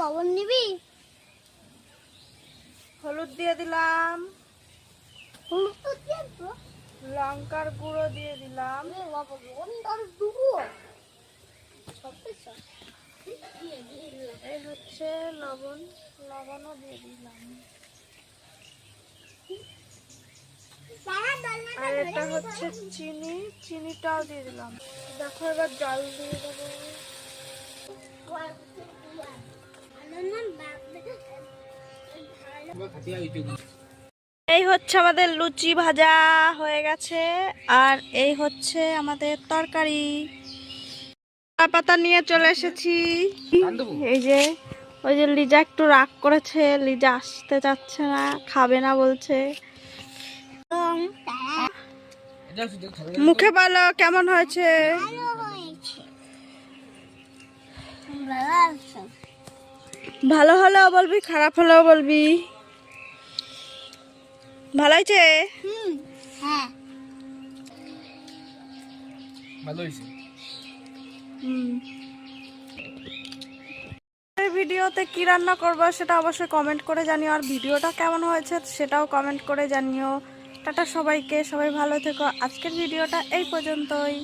লবণ নিবি? হলুদ দিয়ে দিলাম, হলুদ তো দিয়ে তো। লঙ্কার গুঁড়ো দিয়ে দিলাম, লবণ আর দুবো সব কিছু এই হচ্ছে লবণ, লবণও দিয়ে দিলাম, আর এটা হচ্ছে চিনি, চিনিটাও দিয়ে দিলাম। দেখো এবার জল দিয়ে দেবো। এই হচ্ছে আমাদের লুচি ভাজা হয়ে গেছে, আর এই হচ্ছে আমাদের তরকারি। পাতা নিয়ে চলে এসেছি। এই যে ওই যে লিজা একটু রাগ করেছে, লিজা আসতে চাচ্ছে না, খাবে না বলছে। মুখে বলো কেমন হয়েছে। ভালো হলেও বলবি, খারাপ হলেও বলবি। ভালো হয়েছে? হ্যাঁ ভালো হয়েছে। ভিডিওতে কি রান্না করবো সেটা অবশ্যই কমেন্ট করে জানিও, আর ভিডিওটা কেমন হয়েছে সেটাও কমেন্ট করে জানিও। টাটা সবাইকে, সবাই ভালো থেকো। আজকের ভিডিওটা এই পর্যন্তই।